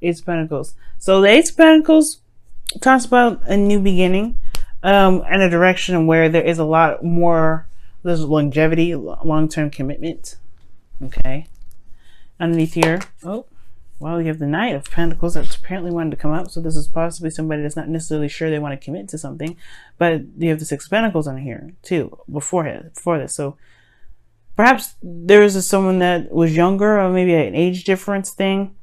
Ace of Pentacles. So the Ace of Pentacles talks about a new beginning, and a direction where there is a lot more, there's longevity, long-term commitment. Okay. Underneath here, oh, well, you have the Knight of Pentacles that's apparently wanted to come up. So this is possibly somebody that's not necessarily sure they want to commit to something, but you have the Six of Pentacles on here too before this. So perhaps there is someone that was younger, or maybe an age difference thing.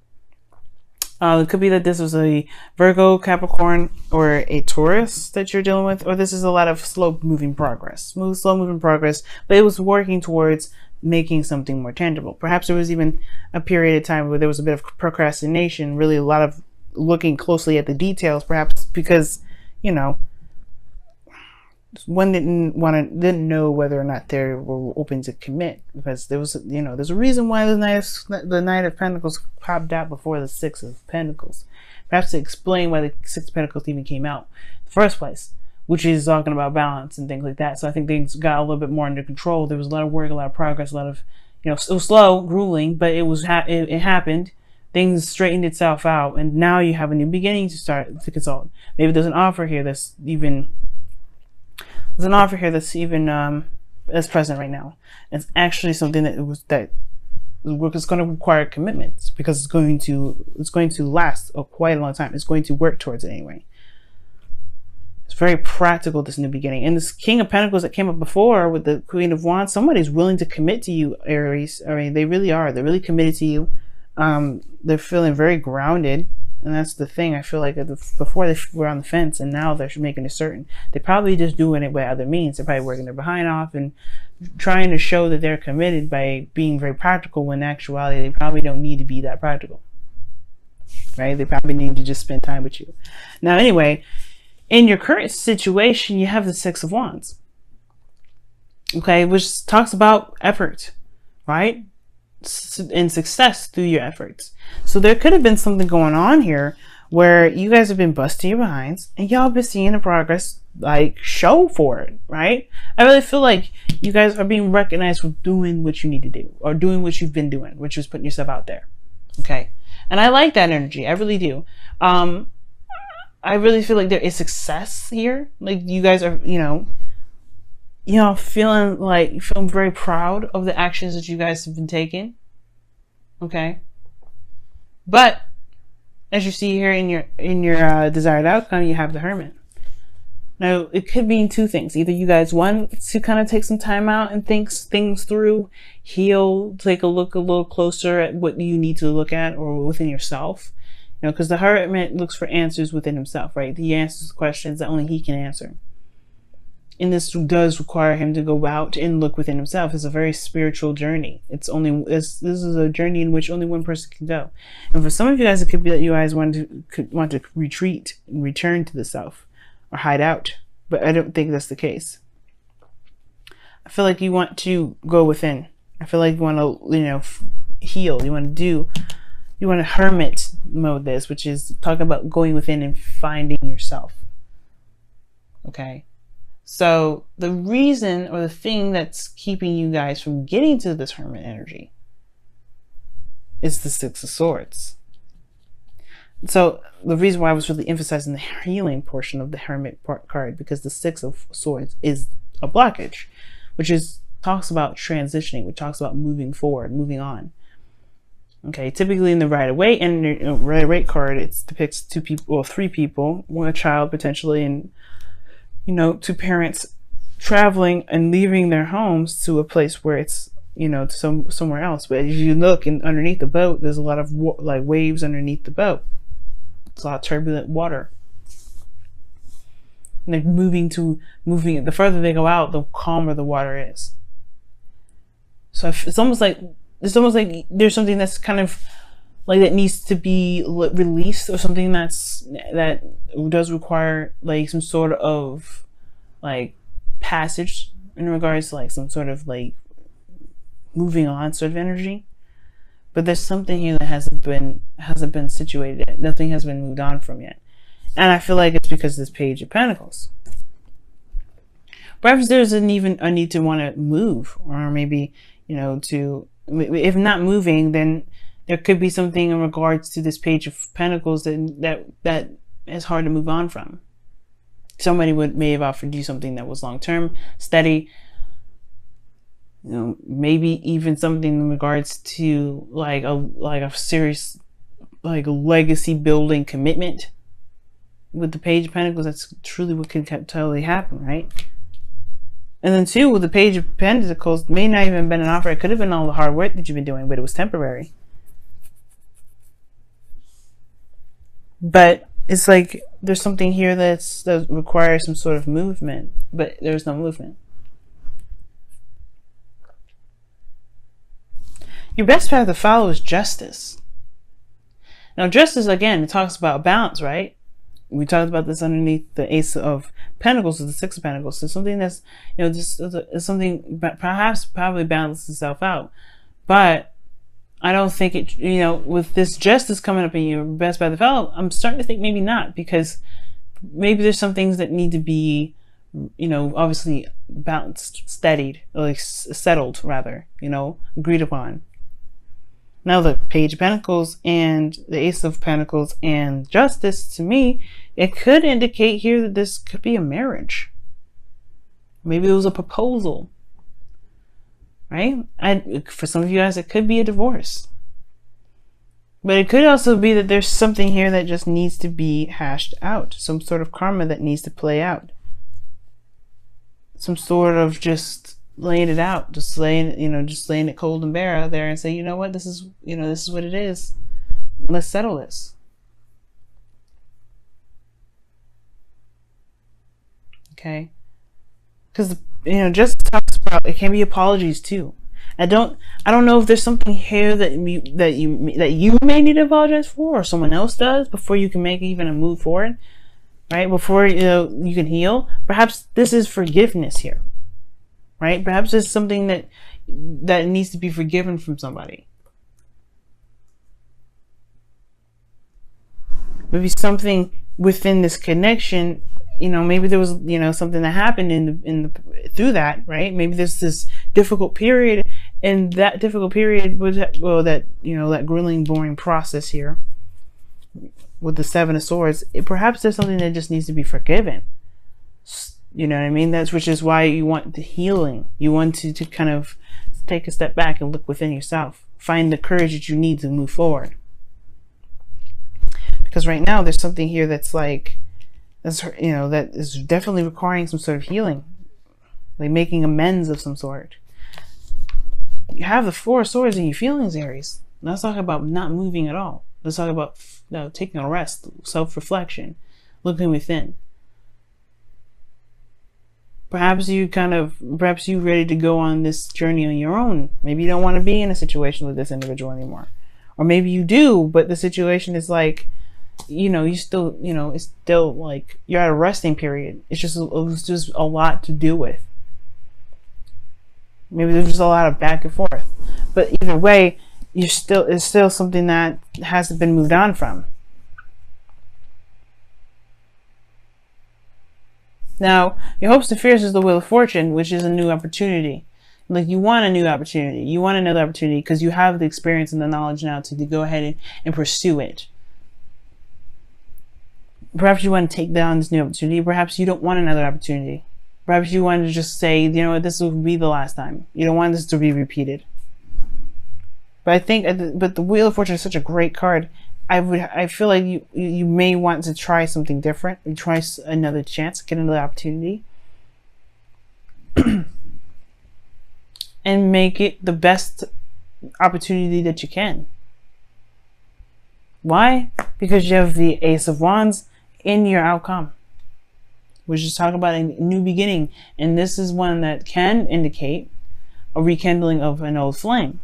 It could be that this was a Virgo, Capricorn, or a Taurus that you're dealing with, or this is a lot of slow moving progress, but it was working towards making something more tangible. Perhaps there was even a period of time where there was a bit of procrastination, really a lot of looking closely at the details, perhaps because, you know, one didn't know whether or not they were open to commit, because there was, you know, there's a reason why the Knight of Pentacles popped out before the Six of Pentacles. Perhaps to explain why the Six of Pentacles even came out in the first place, which is talking about balance and things like that. So I think things got a little bit more under control. There was a lot of work, a lot of progress, a lot of, you know, it was slow, grueling, but it happened. Things straightened itself out, and now you have a new beginning to start to consult. Maybe there's an offer here that's even that's present right now. It's actually something that work is going to require commitments, because it's going to last quite a long time. It's going to work towards it anyway. It's very practical, this new beginning. And this King of Pentacles that came up before with the Queen of Wands, somebody's willing to commit to you, Aries. I mean, they really are. They're really committed to you. They're feeling very grounded. And that's the thing. I feel like before they were on the fence, and now they're making it certain. They're probably just doing it by other means. They're probably working their behind off and trying to show that they're committed by being very practical, when in actuality they probably don't need to be that practical. Right? They probably need to just spend time with you. Now, anyway, in your current situation, you have the Six of Wands. Okay, which talks about effort, right? And success through your efforts. So there could have been something going on here where you guys have been busting your behinds, and y'all been seeing the progress, like, show for it, right? I really feel like you guys are being recognized for doing what you need to do, or doing what you've been doing, which is putting yourself out there. Okay, and I like that energy. I really do. I really feel like there is success here. Like, you guys are, you know, feeling very proud of the actions that you guys have been taking. Okay. But as you see here in your desired outcome, you have the Hermit. Now, it could mean two things. Either you guys want to kind of take some time out and think things through, heal, take a look a little closer at what you need to look at, or within yourself. You know, because the Hermit looks for answers within himself, right? He answers questions that only he can answer. And this does require him to go out and look within himself. It's a very spiritual journey. This is a journey in which only one person can go. And for some of you guys, it could be that you guys want to retreat and return to the self, or hide out. But I don't think that's the case. I feel like you want to go within. I feel like you want to, you know, heal. You want to hermit mode this, which is talking about going within and finding yourself. Okay. So the reason, or the thing that's keeping you guys from getting to this Hermit energy, is the Six of Swords. So the reason why I was really emphasizing the healing portion of the Hermit card, because the Six of Swords is a blockage, which talks about transitioning, which talks about moving forward, moving on. Okay, typically in the Rider-Waite and Rider-Waite card, it depicts two people, or three people, a child potentially, and, you know, two parents traveling and leaving their homes to a place where it's, you know, somewhere else. But as you look underneath the boat, there's a lot of waves underneath the boat. It's a lot of turbulent water. And they're moving. The further they go out, the calmer the water is. So it's almost like there's something that's kind of like that needs to be released, or something that does require like some sort of like passage in regards to like some sort of like moving on sort of energy. But there's something here that hasn't been situated yet. Nothing has been moved on from yet. And I feel like it's because of this Page of Pentacles. Perhaps there's a need to want to move, or maybe, you know, if not moving, then There could be something in regards to this Page of Pentacles that is hard to move on from. Somebody may have offered you something that was long-term, steady, maybe even something in regards to like a serious, like a legacy building commitment. With the Page of Pentacles, that's truly what could totally happen, right? And then too, with the Page of Pentacles, may not even have been an offer. It could have been all the hard work that you've been doing, but it was temporary. But it's like there's something here that requires some sort of movement, but there's no movement. Your best path to follow is justice. Now, justice, again, it talks about balance, right? We talked about this underneath the Ace of Pentacles or the Six of Pentacles. So something that's, just something probably balances itself out. But I don't think it, with this justice coming up in your best path to follow, I'm starting to think maybe not, because maybe there's some things that need to be, obviously balanced, steadied, like settled rather, agreed upon. Now the Page of Pentacles and the Ace of Pentacles and Justice, to me, it could indicate here that this could be a marriage. Maybe it was a proposal, right? For some of you guys, it could be a divorce. But it could also be that there's something here that just needs to be hashed out. Some sort of karma that needs to play out. Some sort of just laying it out, just laying it cold and bare out there and say, what, this is what it is. Let's settle this. Okay. Because, just talks about, it can be apologies too. I don't know if there's something here that you may need to apologize for, or someone else does, before you can make even a move forward, right? Before, you can heal. Perhaps this is forgiveness here. Right? Perhaps there's something that needs to be forgiven from somebody. Maybe something within this connection, maybe there was, something that happened through that, right? Maybe there's this difficult period, and that difficult period was, that grueling, boring process here with the Seven of Swords. Perhaps there's something that just needs to be forgiven. You know what I mean? Which is why you want the healing. You want to kind of take a step back and look within yourself. Find the courage that you need to move forward. Because right now there's something here that's like, that is definitely requiring some sort of healing. Like making amends of some sort. You have the Four of Swords in your feelings, Aries. Let's talk about not moving at all. Let's talk about taking a rest, self-reflection, looking within. Perhaps you ready to go on this journey on your own. Maybe you don't want to be in a situation with this individual anymore. Or maybe you do, but the situation is like, you still, it's still like you're at a resting period. It was just a lot to do with. Maybe there's just a lot of back and forth. But either way, it's still something that hasn't been moved on from. Now, your hopes and fears is the Wheel of Fortune, which is a new opportunity. Like, you want a new opportunity. You want another opportunity because you have the experience and the knowledge now to go ahead and pursue it. Perhaps you want to take down this new opportunity. Perhaps you don't want another opportunity. Perhaps you want to just say, this will be the last time. You don't want this to be repeated. But I think, but the Wheel of Fortune is such a great card. I feel like you may want to try something different and try another chance, get another opportunity, and make it the best opportunity that you can. Why? Because you have the Ace of Wands in your outcome. We're just talking about a new beginning, and this is one that can indicate a rekindling of an old flame.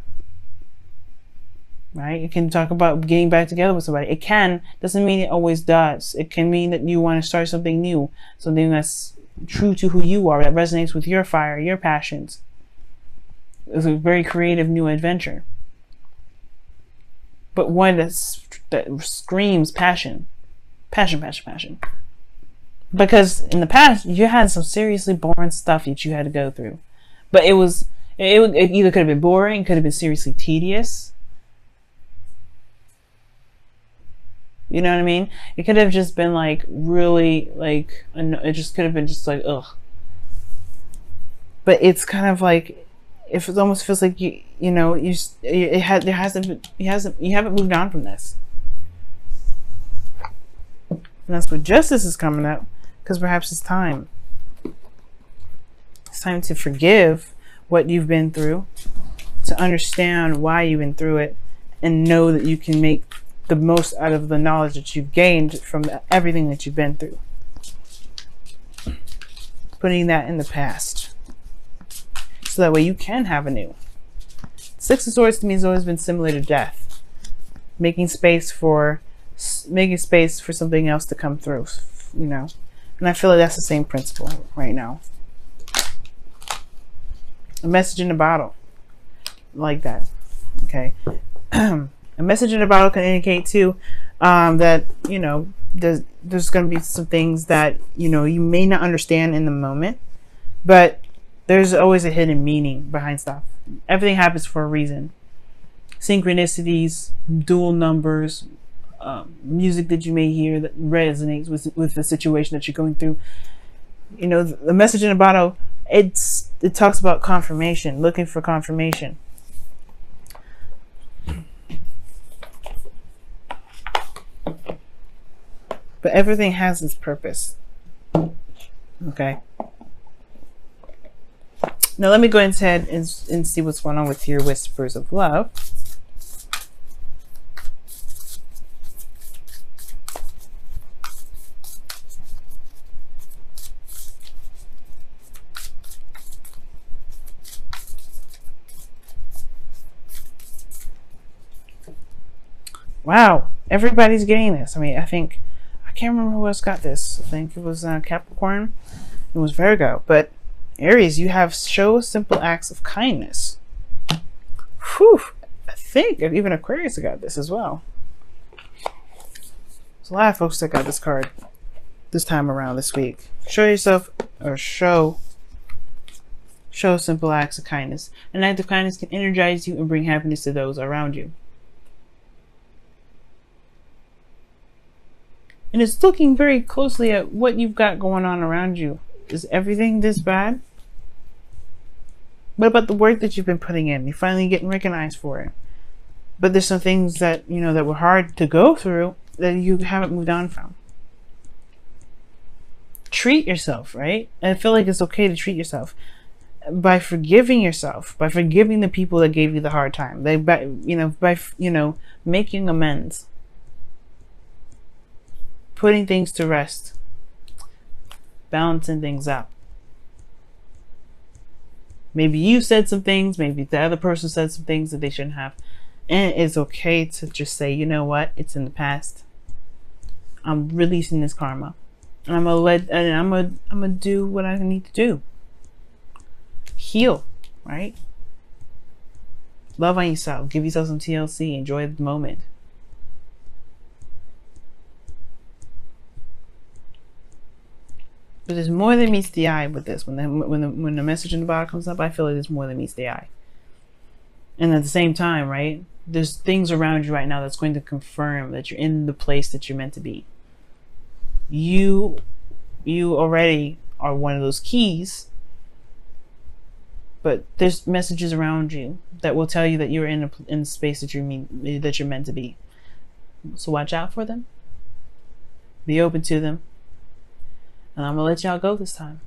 Right? It can talk about getting back together with somebody. It doesn't mean it always does. It can mean that you want to start something new, something that's true to who you are, that resonates with your fire, your passions. It's a very creative new adventure. But one that screams passion. Passion. Because in the past, you had some seriously boring stuff that you had to go through. But it either could have been boring, could have been seriously tedious. You know what I mean? It could have just been like really like, it just could have been just like, ugh. But it's kind of like, if it almost feels like you haven't moved on from this. And that's where justice is coming up, because perhaps it's time. It's time to forgive what you've been through, to understand why you've been through it, and know that you can make the most out of the knowledge that you've gained from everything that you've been through. Putting that in the past, so that way you can have a new. Six of Swords to me has always been similar to death, making space for something else to come through, you know. And I feel like that's the same principle right now. A message in a bottle, like that. Okay. A message in a bottle can indicate too that, you know, there's going to be some things that, you know, you may not understand in the moment, but there's always a hidden meaning behind stuff. Everything happens for a reason. Synchronicities, dual numbers, music that you may hear that resonates with the situation that you're going through. You know, the message in a bottle, it talks about confirmation, looking for confirmation. But everything has its purpose. Okay. Now let me go ahead and see what's going on with your whispers of love. Wow, everybody's getting this. I mean, I can't remember who else got this. I think it was Capricorn. It was Virgo. But Aries, you have show simple acts of kindness. Whew. I think even Aquarius got this as well. There's a lot of folks that got this card this time around this week. Show yourself, or show simple acts of kindness. An act of kindness can energize you and bring happiness to those around you. And it's looking very closely at what you've got going on around you. Is everything this bad? What about the work that you've been putting in? You're finally getting recognized for it. But there's some things that, you know, that were hard to go through that you haven't moved on from. Treat yourself, right? And I feel like it's okay to treat yourself by forgiving yourself, by forgiving the people that gave you the hard time. By making amends. Putting things to rest, balancing things out. Maybe you said some things, maybe the other person said some things that they shouldn't have. And it's okay to just say, you know what, it's in the past. I'm releasing this karma. And I'm gonna do what I need to do. Heal, right? Love on yourself. Give yourself some TLC. Enjoy the moment. But there's more than meets the eye with this. When the message in the bottom comes up, I feel like there's more than meets the eye. And at the same time, right, there's things around you right now that's going to confirm that you're in the place that you're meant to be. You already are one of those keys, but there's messages around you that will tell you that you're in a space that you're meant to be. So watch out for them. Be open to them. And I'm going to let y'all go this time.